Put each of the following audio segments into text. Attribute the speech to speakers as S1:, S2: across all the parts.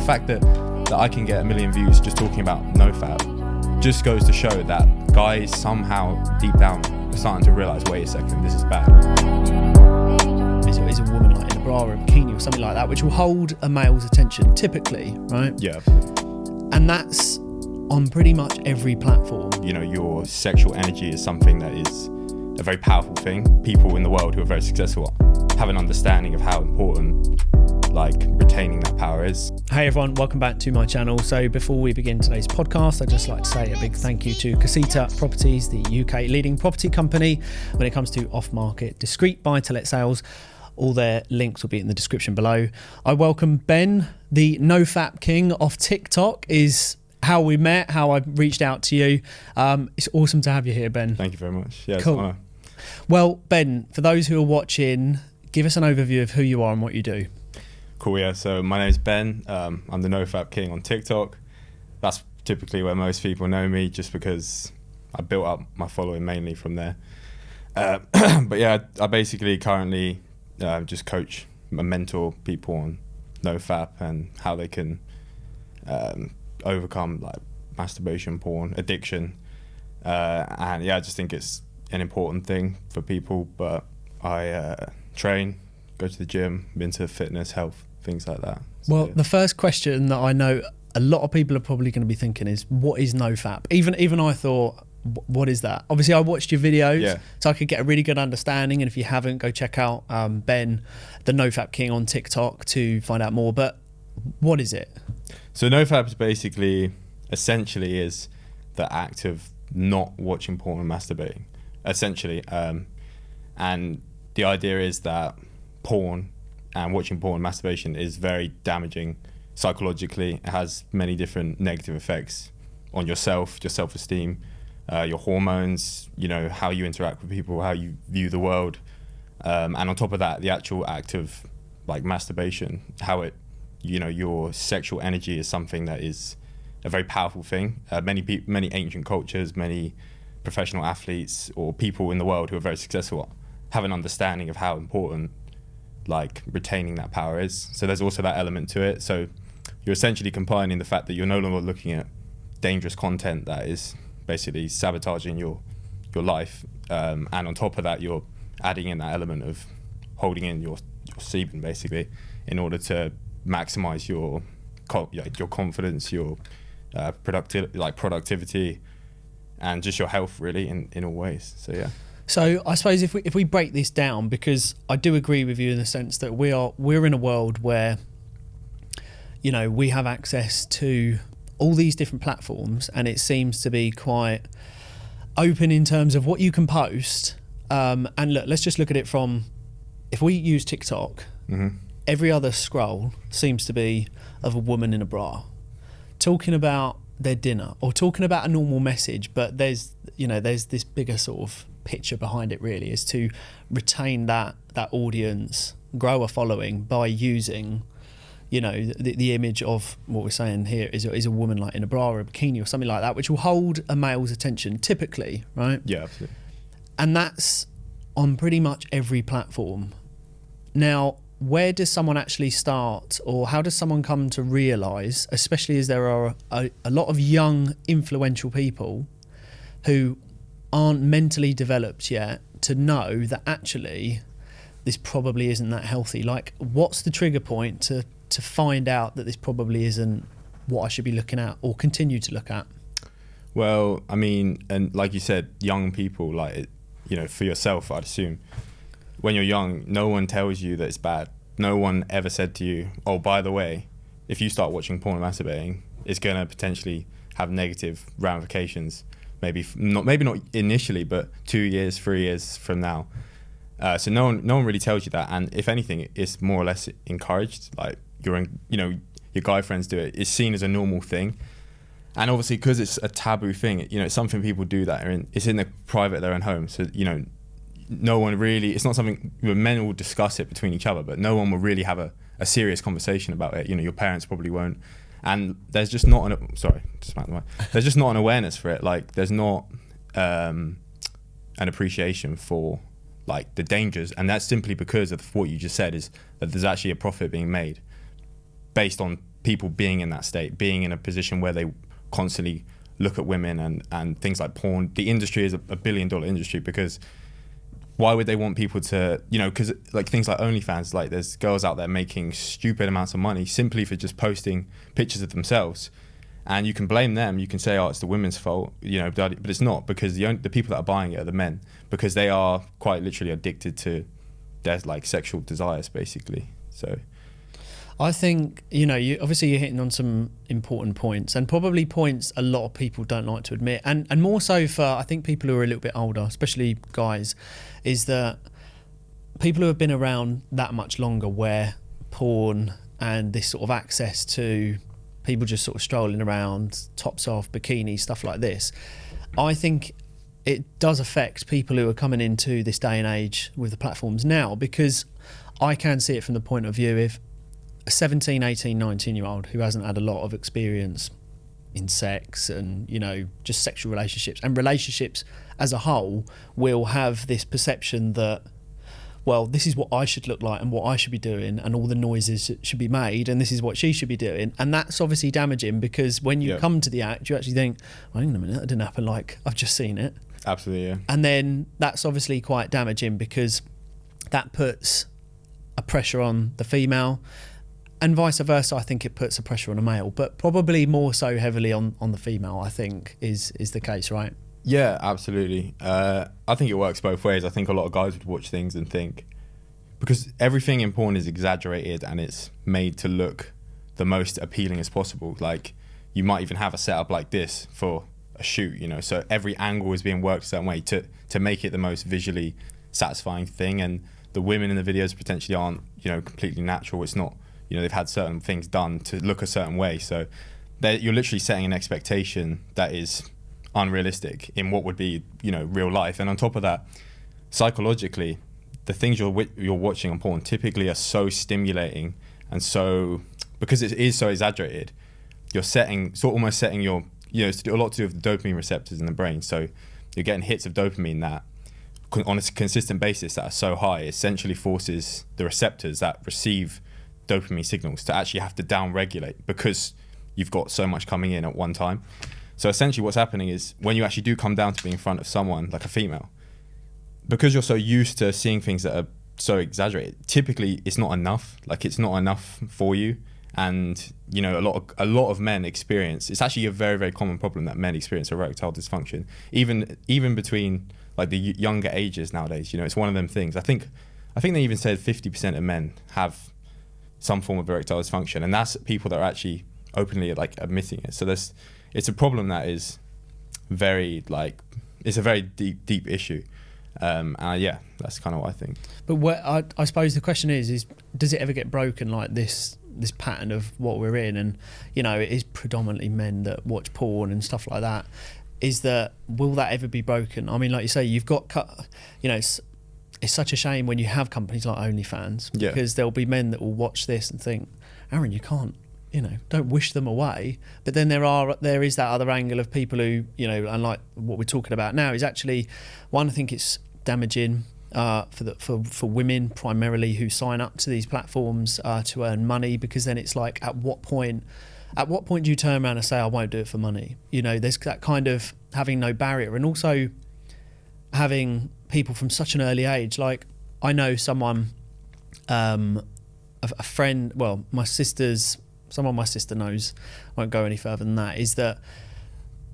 S1: fact that I can get 1 million views just talking about NOFAP just goes to show that guys somehow deep down are starting to realise, wait a second, this is bad.
S2: Is a woman like in a bra or a bikini or something like that, which will hold a male's attention typically, right?
S1: Yeah.
S2: And that's on pretty much every platform.
S1: You know, your sexual energy is something that is a very powerful thing. People in the world who are very successful have an understanding of how important retaining that power is.
S2: Hey everyone, welcome back to my channel. So before we begin today's podcast, I'd just like to say a big thank you to Casita Properties, the UK leading property company when it comes to off-market discreet buy-to-let sales. All their links will be in the description below. I welcome Ben, the NOFAP king of TikTok, is how we met, how I reached out to you. It's awesome to have you here, Ben.
S1: Thank you very much. Yeah,
S2: cool.
S1: It's an honour.
S2: Well, Ben, for those who are watching, give us an overview of who you are and what you do.
S1: Cool, yeah. So my name's Ben. I'm the NOFAP king on TikTok. That's typically where most people know me, just because I built up my following mainly from there. But yeah, I basically currently just coach and mentor people on NOFAP and how they can overcome masturbation, porn, addiction. And yeah, I just think it's an important thing for people. But I train, go to the gym, into fitness, health, things like that. So,
S2: well,
S1: yeah.
S2: The first question that I know a lot of people are probably going to be thinking is, what is NOFAP? Even I thought, what is that? Obviously, I watched your videos, so I could get a really good understanding. And if you haven't, go check out Ben, the NOFAP king on TikTok to find out more. But what is it?
S1: So NOFAP is basically, essentially, is the act of not watching porn and masturbating, essentially. And the idea is that porn and watching porn and masturbation is very damaging psychologically. It has many different negative effects on yourself, your self-esteem, your hormones, you know, how you interact with people, how you view the world. And on top of that, the actual act of masturbation, how it, you know, your sexual energy is something that is a very powerful thing. Many ancient cultures, many professional athletes or people in the world who are very successful have an understanding of how important retaining that power is. So there's also that element to it. So you're essentially combining the fact that you're no longer looking at dangerous content that is basically sabotaging your life, and on top of that you're adding in that element of holding in your semen basically in order to maximize your confidence, your productivity, and just your health really in all ways. So yeah.
S2: So I suppose if we break this down, because I do agree with you in the sense that we're in a world where, you know, we have access to all these different platforms, and it seems to be quite open in terms of what you can post. And look, let's just look at it from, if we use TikTok, every other scroll seems to be of a woman in a bra talking about their dinner or talking about a normal message, but there's this bigger sort of picture behind it really, is to retain that audience, grow a following by using, you know, the image of what we're saying here is a woman in a bra or a bikini or something like that, which will hold a male's attention typically, right?
S1: Yeah, absolutely.
S2: And that's on pretty much every platform. Now, where does someone actually start, or how does someone come to realise, especially as there are a lot of young influential people who aren't mentally developed yet, to know that actually this probably isn't that healthy? What's the trigger point to find out that this probably isn't what I should be looking at or continue to look at?
S1: Well, I mean, and like you said, young people, you know, for yourself, I'd assume, when you're young, no one tells you that it's bad. No one ever said to you, oh, by the way, if you start watching porn and masturbating, it's going to potentially have negative ramifications. Maybe not initially, but 2 years, 3 years from now. So no one really tells you that, and if anything, it's more or less encouraged. Your guy friends do it. It's seen as a normal thing, and obviously because it's a taboo thing, you know, it's something people do it's in the private of their own home. So you know, no one really. It's not something men will discuss it between each other, but no one will really have a serious conversation about it. You know, your parents probably won't. And there's just not there's just not an awareness for it. There's not an appreciation for the dangers, and that's simply because of what you just said, is that there's actually a profit being made based on people being in that state, being in a position where they constantly look at women and things like porn. The industry is a $1 billion industry, because why would they want people to, because like things like OnlyFans, like there's girls out there making stupid amounts of money simply for just posting pictures of themselves. And you can blame them. You can say, oh, it's the women's fault, but it's not, because the people that are buying it are the men, because they are quite literally addicted to their like sexual desires, basically. So
S2: I think, you obviously you're hitting on some important points, and probably points a lot of people don't like to admit, and more so for, I think, people who are a little bit older, especially guys, is that people who have been around that much longer, where porn and this sort of access to people just sort of strolling around, tops off, bikinis, stuff like this, I think it does affect people who are coming into this day and age with the platforms now, because I can see it from the point of view if a 17, 18, 19-year-old who hasn't had a lot of experience in sex and, just sexual relationships and relationships as a whole, will have this perception that, well, this is what I should look like and what I should be doing, and all the noises should be made, and this is what she should be doing. And that's obviously damaging, because when you come to the act, you actually think, well, hang on a minute, that didn't happen, like I've just seen it.
S1: Absolutely, yeah.
S2: And then that's obviously quite damaging, because that puts a pressure on the female, and vice versa. I think it puts a pressure on a male, but probably more so heavily on the female, I think is the case, right?
S1: Yeah, absolutely. I think it works both ways. I think a lot of guys would watch things and think, because everything in porn is exaggerated and it's made to look the most appealing as possible. Like, you might even have a setup like this for a shoot, so every angle is being worked a certain way to make it the most visually satisfying thing. And the women in the videos potentially aren't, completely natural. It's not, they've had certain things done to look a certain way. So you're literally setting an expectation that is unrealistic in what would be, real life. And on top of that, psychologically, the things you're watching on porn typically are so stimulating, and so, because it is so exaggerated, you're almost setting your, it's a lot to do with the dopamine receptors in the brain. So you're getting hits of dopamine that on a consistent basis that are so high, essentially forces the receptors that receive dopamine signals to actually have to down-regulate, because you've got so much coming in at one time. So essentially what's happening is, when you actually do come down to being in front of someone like a female, because you're so used to seeing things that are so exaggerated, typically it's not enough. Like, it's not enough for you. And a lot of men experience, it's actually a very, very common problem that men experience erectile dysfunction, even between like the younger ages nowadays. It's one of them things. I think they even said 50% of men have some form of erectile dysfunction, and that's people that are actually openly like admitting it. So it's a problem that is very, like, it's a very deep issue. Yeah, that's kind of what I think.
S2: But I suppose the question is does it ever get broken, like this pattern of what we're in? And it is predominantly men that watch porn and stuff like that. Will that ever be broken? I mean, like you say, you've got it's such a shame when you have companies like OnlyFans, because there'll be men that will watch this and think, Aaron, you can't, don't wish them away. But then there is that other angle of people who, and like what we're talking about now is actually, one, I think it's damaging for women primarily who sign up to these platforms to earn money, because then it's like, at what point do you turn around and say, I won't do it for money? There's that kind of having no barrier, and also having people from such an early age. Like, I know someone, a friend, well, someone my sister knows, won't go any further than that, is that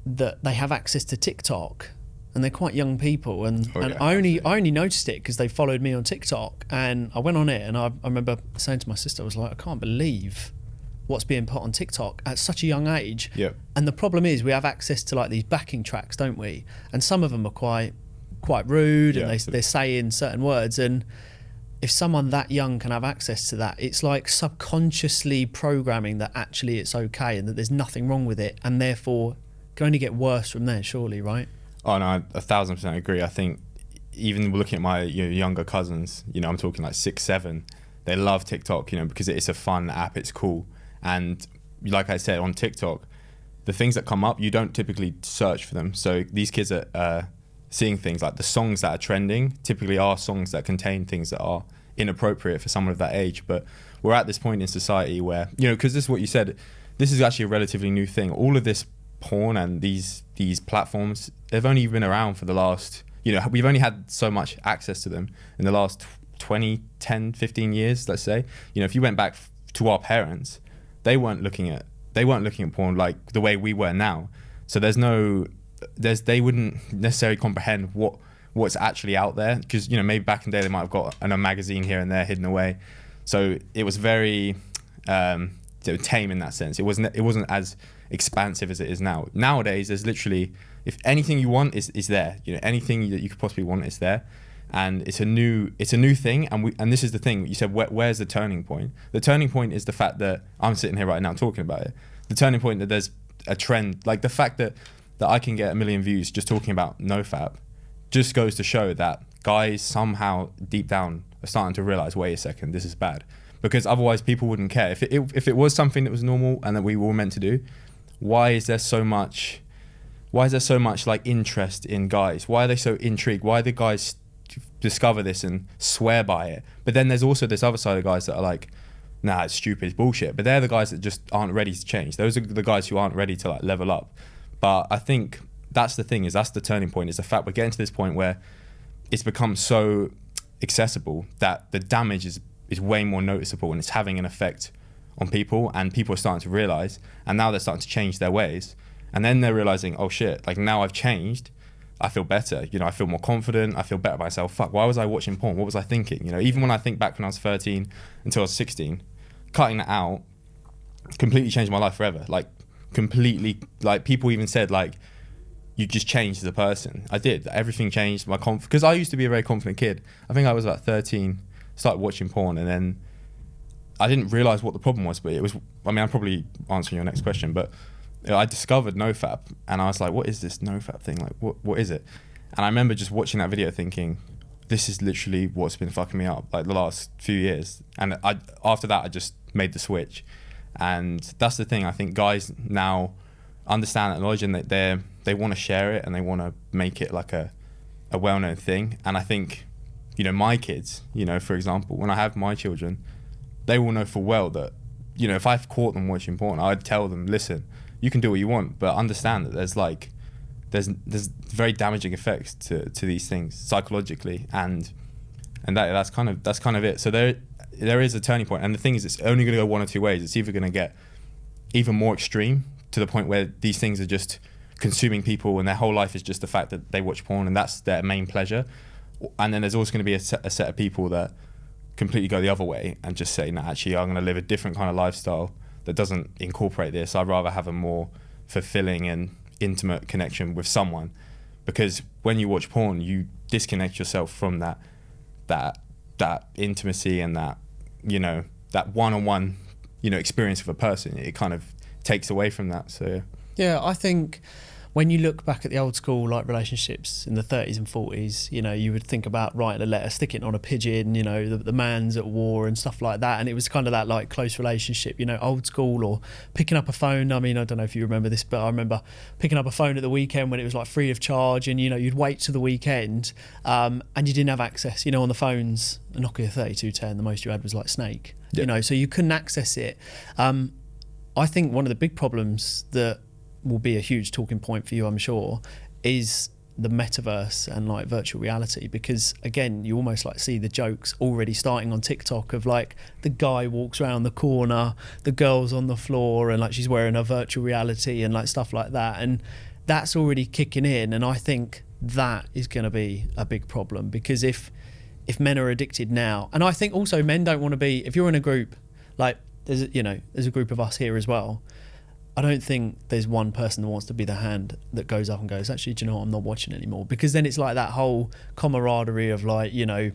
S2: they have access to TikTok, and they're quite young people, and I only noticed it because they followed me on TikTok, and I went on it, and I remember saying to my sister, I was like, I can't believe what's being put on TikTok at such a young age.
S1: Yep.
S2: And the problem is, we have access to like these backing tracks, don't we? And some of them are quite rude, and they're saying certain words, and if someone that young can have access to that, it's like subconsciously programming that actually it's okay and that there's nothing wrong with it, and therefore can only get worse from there, surely, right?
S1: Oh no, I 1,000% agree. I think even looking at my younger cousins, I'm talking like 6, 7, they love TikTok, because it's a fun app, it's cool. And like I said, on TikTok, the things that come up, you don't typically search for them. So these kids are seeing things like the songs that are trending typically are songs that contain things that are inappropriate for someone of that age. But we're at this point in society where, you know, because this is what you said, this is actually a relatively new thing. All of this porn and these platforms, they've only been around for the last, you know, we've only had so much access to them in the last 20, 10, 15 years, let's say. You know, if you went back to our parents, they weren't looking at porn like the way we were now. So they wouldn't necessarily comprehend what's actually out there, because, you know, maybe back in the day they might have got a magazine here and there hidden away. So it was very tame in that sense. It wasn't as expansive as it is now. Nowadays, there's literally, if anything you want is there. You know, anything that you could possibly want is there, and it's a new thing. And this is the thing you said. Where's the turning point? The turning point is the fact that I'm sitting here right now talking about it. The turning point that there's a trend, like the fact that I can get 1 million views just talking about NoFap, just goes to show that guys somehow deep down are starting to realize, wait a second, this is bad. Because otherwise people wouldn't care. If it was something that was normal and that we were all meant to do, why is there so much like interest in guys? Why are they so intrigued? Why do guys discover this and swear by it? But then there's also this other side of guys that are like, nah, it's stupid, it's bullshit. But they're the guys that just aren't ready to change. Those are the guys who aren't ready to like level up. But I think that's the thing, that's the turning point, is the fact we're getting to this point where it's become so accessible that the damage is way more noticeable, and it's having an effect on people, and people are starting to realize, and now they're starting to change their ways, and then they're realizing, oh shit, like now I've changed, I feel better, you know, I feel more confident, I feel better about myself. Fuck, why was I watching porn? What was I thinking? You know, even when I think back when I was 13 until I was 16, cutting that out completely changed my life forever. Like completely, like people even said like, you just changed as a person. I did. Everything changed. My because I used to be a very confident kid. I think I was about 13, started watching porn, and then I didn't realize what the problem was, but it was, I mean, I'm probably answering your next question, but I discovered NoFap, and I was like, what is this NoFap thing? Like, what is it? And I remember just watching that video thinking, this is literally what's been fucking me up like the last few years. And after that, I just made the switch. And that's the thing. I think guys now understand that knowledge, and that they want to share it, and they want to make it like a well-known thing. And I think, you know, my kids, you know, for example, when I have my children, they will know full well that, you know, if I've caught them watching porn, I'd tell them, listen, you can do what you want, but understand that there's very damaging effects to these things psychologically, and that's kind of it. So there is a turning point, and the thing is, it's only going to go one or two ways. It's either going to get even more extreme to the point where these things are just consuming people, and their whole life is just the fact that they watch porn and that's their main pleasure. And then there's also going to be a set of people that completely go the other way and just say, no, actually, I'm going to live a different kind of lifestyle that doesn't incorporate this. I'd rather have a more fulfilling and intimate connection with someone, because when you watch porn, you disconnect yourself from that intimacy and that, you know, that one-on-one, you know, experience of a person. It kind of takes away from that. So
S2: yeah, I think when you look back at the old school like relationships in the 30s and 40s, you know, you would think about writing a letter, sticking it on a pigeon, you know, the man's at war and stuff like that. And it was kind of that like close relationship, you know, old school, or picking up a phone. I mean, I don't know if you remember this, but I remember picking up a phone at the weekend when it was like free of charge, and, you know, you'd wait till the weekend and you didn't have access, you know, on the phones, a Nokia 3210, the most you had was like Snake, you know, so you couldn't access it. I think one of the big problems that will be a huge talking point for you, I'm sure, is the metaverse and like virtual reality, because again, you almost like see the jokes already starting on TikTok of like the guy walks around the corner, the girl's on the floor, and like she's wearing a virtual reality and like stuff like that, and that's already kicking in. And I think that is going to be a big problem, because if men are addicted now, and I think also men don't want to be, if you're in a group, like there's a group of us here as well, I don't think there's one person that wants to be the hand that goes up and goes, actually, do you know what, I'm not watching anymore. Because then it's like that whole camaraderie of like, you know,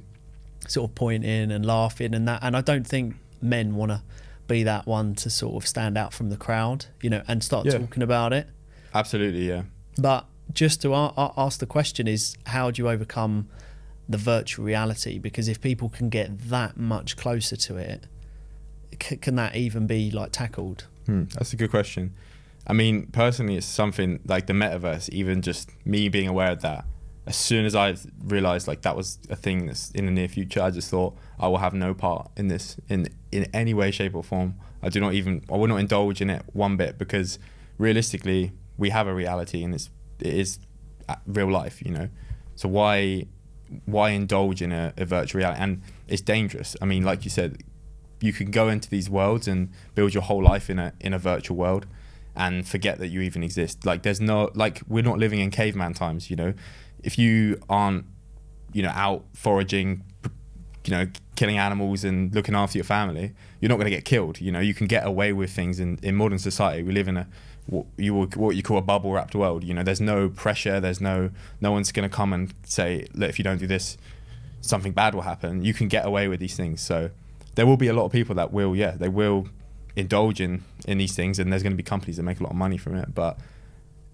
S2: sort of pointing and laughing and that. And I don't think men want to be that one to sort of stand out from the crowd, you know, and start talking about it.
S1: Absolutely, yeah.
S2: But just to ask the question is, how do you overcome the virtual reality? Because if people can get that much closer to it, can that even be like tackled?
S1: That's a good question. I mean, personally, it's something like the metaverse, even just me being aware of that as soon as I realized like that was a thing that's in the near future, I just thought I will have no part in this in any way, shape or form. I will not indulge in it one bit, because realistically we have a reality and it is real life, you know. So why indulge in a virtual reality? And it's dangerous. I mean, like you said, you can go into these worlds and build your whole life in a virtual world and forget that you even exist. Like there's no, like we're not living in caveman times, you know. If you aren't, you know, out foraging, you know, killing animals and looking after your family, you're not going to get killed. You know, you can get away with things in modern society. We live in what you call a bubble wrapped world. You know, there's no pressure. There's no one's going to come and say, look, if you don't do this, something bad will happen. You can get away with these things. So there will be a lot of people that will, they will indulge in these things, and there's going to be companies that make a lot of money from it. But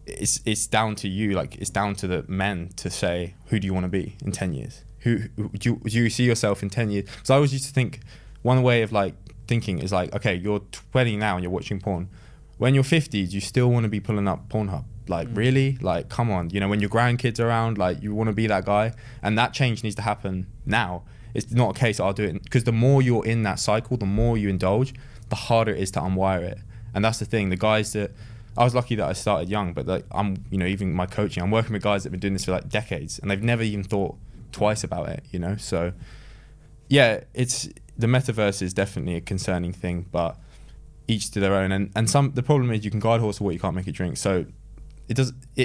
S1: it's down to you, like it's down to the men to say, who do you want to be in 10 years? Who do you see yourself in 10 years? Because I always used to think, one way of like thinking is like, okay, you're 20 now and you're watching porn. When you're 50, do you still want to be pulling up Pornhub? Like really? Like come on, you know, when your grandkids are around, like you want to be that guy. And that change needs to happen now. It's not a case I'll do it, because the more you're in that cycle, the more you indulge, the harder it is to unwire it. And that's the thing. The guys that I was lucky that I started young, but like I'm, you know, even my coaching, I'm working with guys that have been doing this for like decades and they've never even thought twice about it, you know. So yeah, it's the metaverse is definitely a concerning thing, but each to their own. And the problem is you can guide horse to what you can't make it drink. So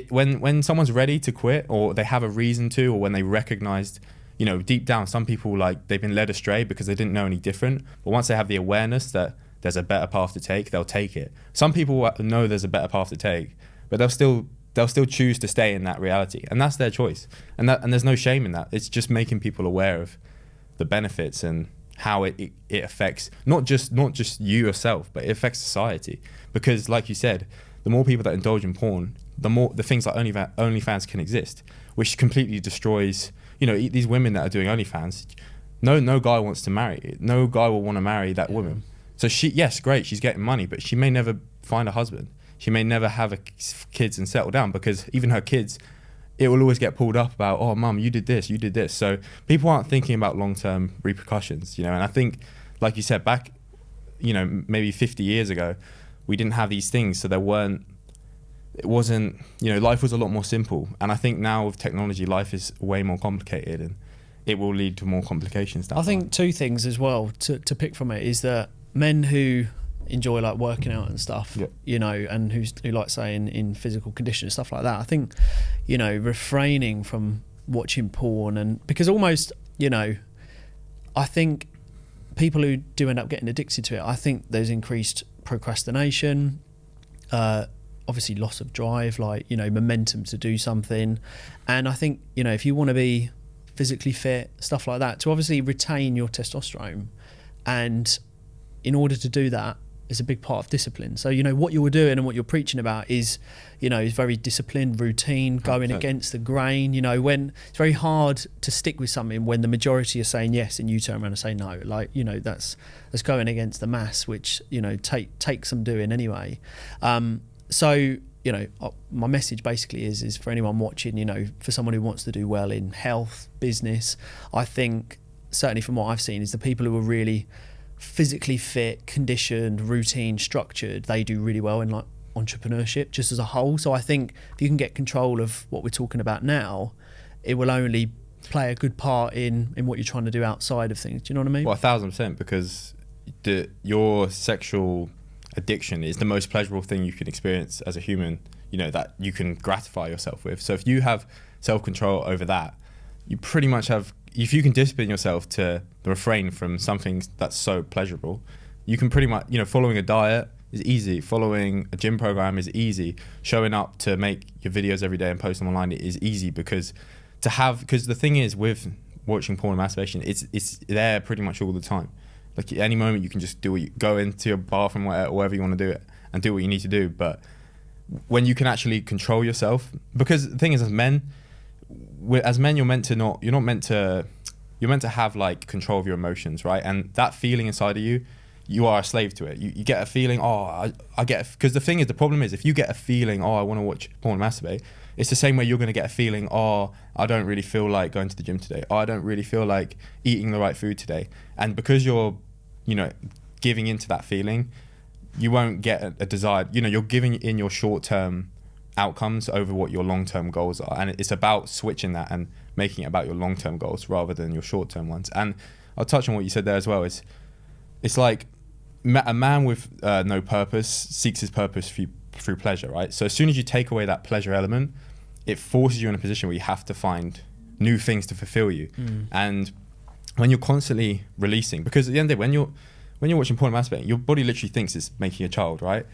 S1: when someone's ready to quit, or they have a reason to, or when they recognized, you know, deep down, some people like they've been led astray because they didn't know any different, but once they have the awareness that there's a better path to take, they'll take it. Some people know there's a better path to take, but they'll still choose to stay in that reality, and that's their choice. And there's no shame in that. It's just making people aware of the benefits and how it affects not just you yourself, but it affects society. Because like you said, the more people that indulge in porn, the more the things like OnlyFans can exist, which completely destroys, you know, these women that are doing OnlyFans. No guy wants to marry. No guy will want to marry that woman. So yes, great, she's getting money, but she may never find a husband. She may never have kids and settle down, because even her kids, it will always get pulled up about, oh, mum, you did this. So people aren't thinking about long-term repercussions, you know. And I think, like you said, back, you know, maybe 50 years ago, we didn't have these things. So it wasn't, you know, life was a lot more simple. And I think now with technology, life is way more complicated, and it will lead to more complications.
S2: I think two things as well to pick from it is that men who enjoy like working out and stuff, you know, and who like saying in physical condition and stuff like that, I think, you know, refraining from watching porn, and because almost, you know, I think people who do end up getting addicted to it, I think there's increased procrastination, obviously loss of drive, like, you know, momentum to do something. And I think, you know, if you want to be physically fit, stuff like that, to obviously retain your testosterone, and in order to do that is a big part of discipline. So, you know, what you're doing and what you're preaching about is, you know, is very disciplined, routine, going against the grain. You know, when it's very hard to stick with something when the majority are saying yes and you turn around and say no. Like, you know, that's going against the mass, which, you know, takes some doing anyway. So, you know, my message basically is for anyone watching, you know, for someone who wants to do well in health, business, I think certainly from what I've seen is the people who are really physically fit, conditioned, routine, structured, they do really well in like entrepreneurship just as a whole. So I think if you can get control of what we're talking about now, it will only play a good part in what you're trying to do outside of things. Do you know what I mean?
S1: Well, 1,000%, because your sexual addiction is the most pleasurable thing you can experience as a human, you know, that you can gratify yourself with. So if you have self-control over that, you pretty much have, if you can discipline yourself to refrain from something that's so pleasurable, you can pretty much, you know, following a diet is easy, following a gym program is easy, showing up to make your videos every day and post them online is easy, because the thing is with watching porn and masturbation, it's there pretty much all the time. Like at any moment you can just go into your bathroom or wherever you want to do it and do what you need to do. But when you can actually control yourself, because the thing is, as men, you're meant to have like control of your emotions, right? And that feeling inside of you, you are a slave to it. You get a feeling, I get, because the problem is, if you get a feeling, I want to watch porn and masturbate, it's the same way you're going to get a feeling, oh, I don't really feel like going to the gym today. Oh, I don't really feel like eating the right food today. And because you're, you know, giving into that feeling, you won't get a desired, you know, you're giving in your short-term outcomes over what your long-term goals are. And it's about switching that and making it about your long-term goals rather than your short-term ones. And I'll touch on what you said there as well. It's like a man with no purpose seeks his purpose through pleasure, right? So as soon as you take away that pleasure element, it forces you in a position where you have to find new things to fulfill you. And when you're constantly releasing, because at the end of the day, when you're watching porn and masturbating, your body literally thinks it's making a child, right?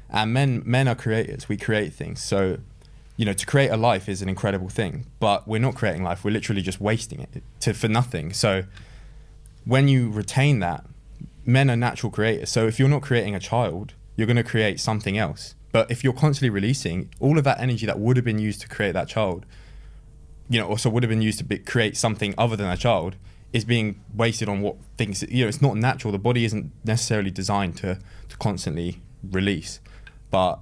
S1: And men are creators. We create things. So, you know, to create a life is an incredible thing, but we're not creating life. We're literally just wasting it for nothing. So when you retain that, men are natural creators. So if you're not creating a child, you're going to create something else. But if you're constantly releasing all of that energy that would have been used to create that child, you know, also would have been used to create something other than a child, is being wasted on what things, you know, it's not natural. The body isn't necessarily designed to constantly release, but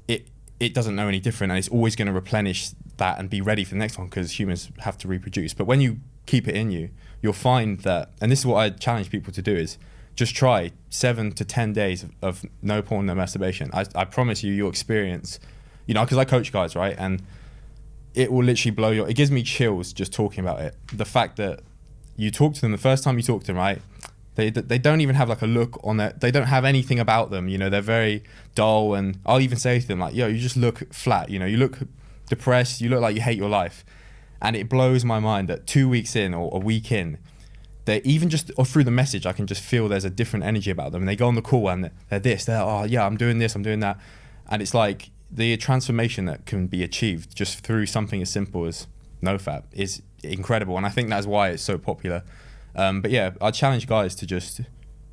S1: it doesn't know any different, and it's always going to replenish that and be ready for the next one, because humans have to reproduce. But when you keep it in you, you'll find that, and this is what I challenge people to do, is just try 7 to 10 days of no porn, no masturbation. I promise you'll experience, you know, because I coach guys, right? And it will literally it gives me chills just talking about it. The fact that you talk to them, the first time you talk to them, right? They don't even have like a look on their, they don't have anything about them, you know, they're very dull. And I'll even say to them like, yo, you just look flat, you know, you look depressed, you look like you hate your life. And it blows my mind that 2 weeks in or a week in, they even just, or through the message, I can just feel there's a different energy about them. And they go on the call and they're oh yeah, I'm doing this, I'm doing that. And it's like the transformation that can be achieved just through something as simple as NoFap is incredible. And I think that's why it's so popular. But yeah, I challenge guys to just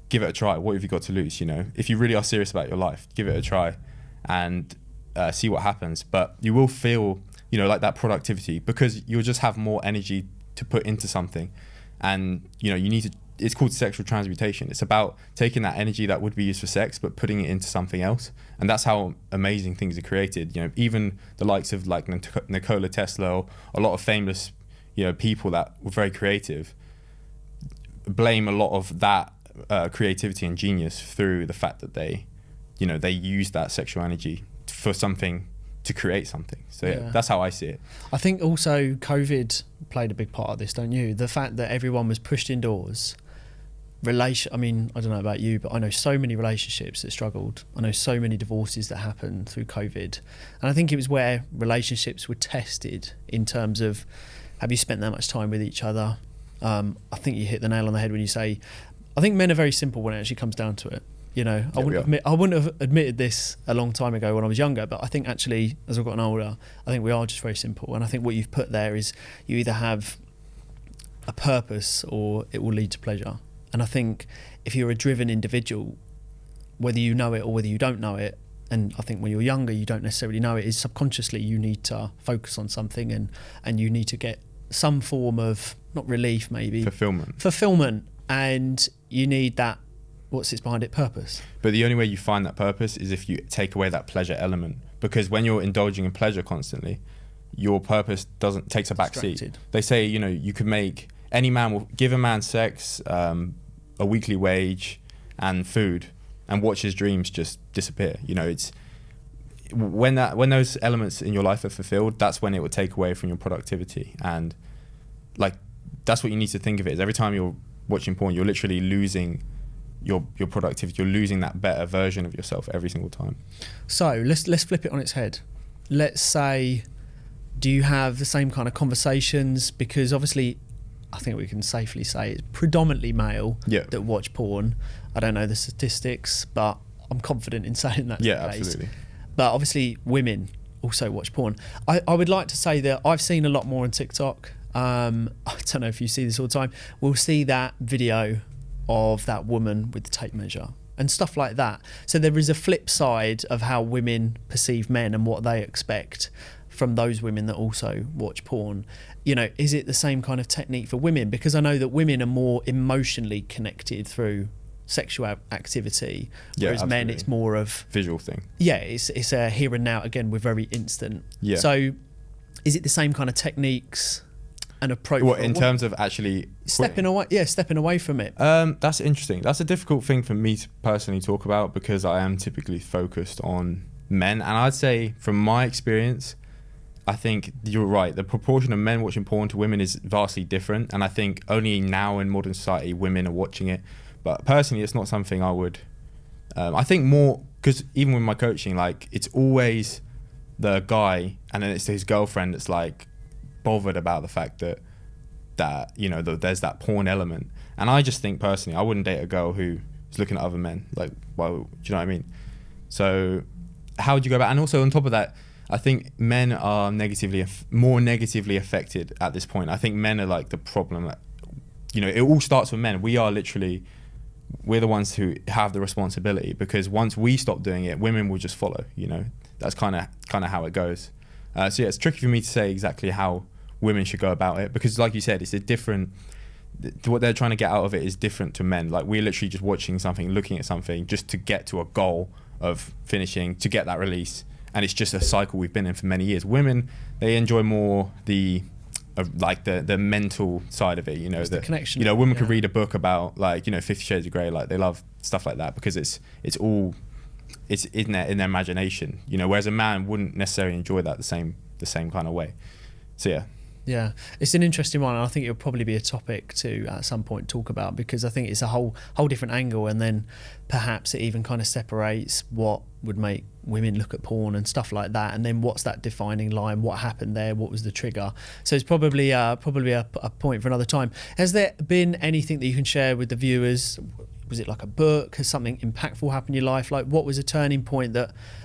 S1: give it a try. What have you got to lose? You know, if you really are serious about your life, give it a try and see what happens. But you will feel, you know, like that productivity, because you'll just have more energy to put into something. And, you know, you need to, it's called sexual transmutation. It's about taking that energy that would be used for sex, but putting it into something else. And that's how amazing things are created. You know, even the likes of like Nikola Tesla, or a lot of famous, you know, people that were very creative, blame a lot of that creativity and genius through the fact that they, you know, they use that sexual energy for something, to create something. So yeah, that's how I see it.
S2: I think also COVID played a big part of this, don't you? The fact that everyone was pushed indoors. I mean, I don't know about you, but I know so many relationships that struggled. I know so many divorces that happened through COVID. And I think it was where relationships were tested in terms of, have you spent that much time with each other? I think you hit the nail on the head when you say, I think men are very simple when it actually comes down to it. You know,
S1: Yeah,
S2: I wouldn't have admitted this a long time ago when I was younger, but I think actually as I've gotten older, I think we are just very simple. And I think what you've put there is you either have a purpose or it will lead to pleasure. And I think if you're a driven individual, whether you know it or whether you don't know it, and I think when you're younger, you don't necessarily know it, is subconsciously you need to focus on something and you need to get some form of, not relief maybe, fulfillment, and you need that, what sits behind it, purpose.
S1: But the only way you find that purpose is if you take away that pleasure element, because when you're indulging in pleasure constantly, your purpose takes a back seat. They say, you know, you could make, any man will give a man sex, a weekly wage and food, and watch his dreams just disappear. You know, it's when those elements in your life are fulfilled, that's when it will take away from your productivity. And like, that's what you need to think of it, is every time you're watching porn, you're literally losing your productivity. You're losing that better version of yourself every single time. So
S2: let's flip it on its head. Let's say, do you have the same kind of conversations? Because obviously, I think we can safely say it's predominantly male that watch porn. I don't know the statistics, but I'm confident in saying that's the case.
S1: Absolutely.
S2: But obviously, women also watch porn. I would like to say that I've seen a lot more on TikTok. I don't know if you see this all the time. We'll see that video of that woman with the tape measure and stuff like that. So there is a flip side of how women perceive men and what they expect from those women that also watch porn. You know, is it the same kind of technique for women? Because I know that women are more emotionally connected through sexual activity, whereas men, it's more of
S1: visual thing.
S2: Yeah, it's a here and now. Again, we're very instant.
S1: Yeah.
S2: So is it the same kind of techniques and approach?
S1: What, in terms of actually
S2: stepping away from it?
S1: That's interesting. That's a difficult thing for me to personally talk about because I am typically focused on men, and I'd say from my experience, I think you're right. The proportion of men watching porn to women is vastly different, and I think only now in modern society women are watching it. But personally, it's not something I would. I think more because even with my coaching, like it's always the guy, and then it's his girlfriend that's like bothered about the fact that there's that porn element. And I just think personally, I wouldn't date a girl who is looking at other men. Like, well, do you know what I mean? So, how would you go about? And also on top of that, I think men are more negatively affected at this point. I think men are like the problem. It all starts with men. We're the ones who have the responsibility, because once we stop doing it, women will just follow. That's kind of how it goes. So yeah, it's tricky for me to say exactly how women should go about it, because like you said, it's a different. What they're trying to get out of it is different to men. Like we're literally just watching something, looking at something, just to get to a goal of finishing, to get that release. And it's just a cycle we've been in for many years. Women, they enjoy more the mental side of it.
S2: The connection.
S1: Women could read a book about 50 Shades of Grey. Like they love stuff like that because it's in their imagination. Whereas a man wouldn't necessarily enjoy that the same kind of way. So yeah.
S2: Yeah, it's an interesting one, and I think it'll probably be a topic to at some point talk about, because I think it's a whole different angle, and then perhaps it even kind of separates what would make women look at porn and stuff like that, and then what's that defining line, what happened there, what was the trigger. So it's probably a point for another time. Has there been anything that you can share with the viewers? Was it like a book? Has something impactful happened in your life? Like, what was a turning point?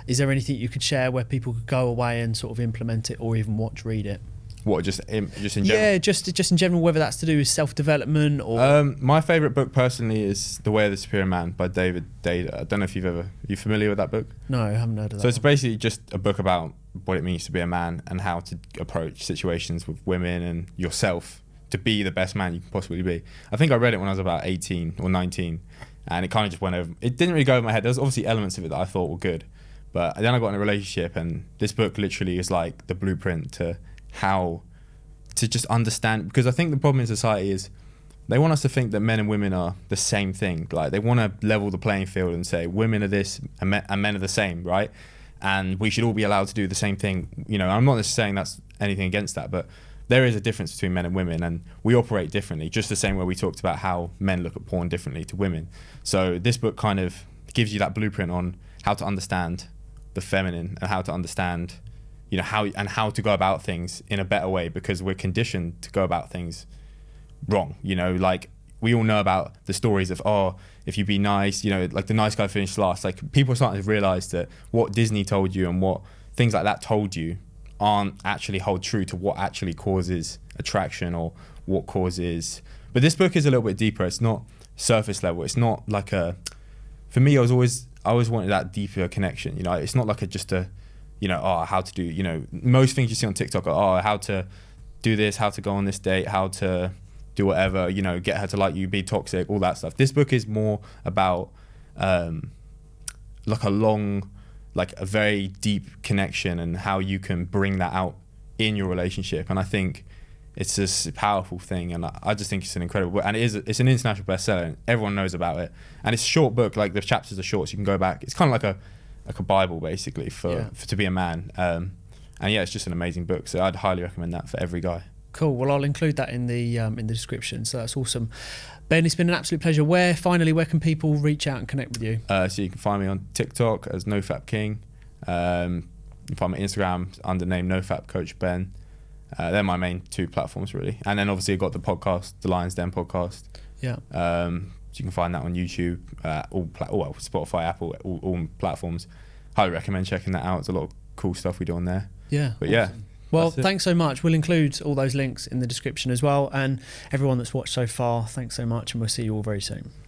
S2: Is there anything you could share where people could go away and sort of implement it, or even read it?
S1: What, just in general?
S2: Yeah, just in general, whether that's to do with self-development or...
S1: My favourite book personally is The Way of the Superior Man by David Dada. I don't know if are you familiar with that book?
S2: No, I haven't heard of that.
S1: So it's basically just a book about what it means to be a man and how to approach situations with women and yourself to be the best man you can possibly be. I think I read it when I was about 18 or 19, and it kind of just went over. It didn't really go over my head. There was obviously elements of it that I thought were good, but then I got in a relationship, and this book literally is like the blueprint to how to just understand, because I think the problem in society is they want us to think that men and women are the same thing. Like they want to level the playing field and say women are this and men are the same, right? And we should all be allowed to do the same thing. I'm not just saying that's anything against that, but there is a difference between men and women, and we operate differently, just the same way we talked about how men look at porn differently to women. So this book kind of gives you that blueprint on how to understand the feminine and how to understand how to go about things in a better way, because we're conditioned to go about things wrong. Like we all know about the stories of, if you be nice, like the nice guy finished last. Like people are starting to realize that what Disney told you and what things like that told you aren't actually hold true to what actually causes attraction or what causes. But this book is a little bit deeper. It's not surface level. It's not like for me, I always wanted that deeper connection. It's not like how to do, most things you see on TikTok are, how to do this, how to go on this date, how to do whatever, get her to like you, be toxic, all that stuff. This book is more about a very deep connection and how you can bring that out in your relationship. And I think it's a powerful thing, and I just think it's an incredible book. And it's an international bestseller, and everyone knows about it. And it's a short book, like the chapters are short, so you can go back. It's kind of like a Bible basically for to be a man, and yeah, it's just an amazing book, so I'd highly recommend that for every guy.
S2: Cool. Well, I'll include that in the description, so that's awesome. Ben, it's been an absolute pleasure. Where can people reach out and connect with you?
S1: So you can find me on TikTok as NoFap King. You can find me on Instagram under name NoFap Coach Ben. They're my main two platforms really, and then obviously I've got the podcast, the Lions Den podcast.
S2: Yeah.
S1: So you can find that on YouTube, Spotify, Apple, all platforms. Highly recommend checking that out. There's a lot of cool stuff we do on there.
S2: Yeah.
S1: But
S2: awesome.
S1: yeah.
S2: Well, thanks so much. We'll include all those links in the description as well. And everyone that's watched so far, thanks so much. And we'll see you all very soon.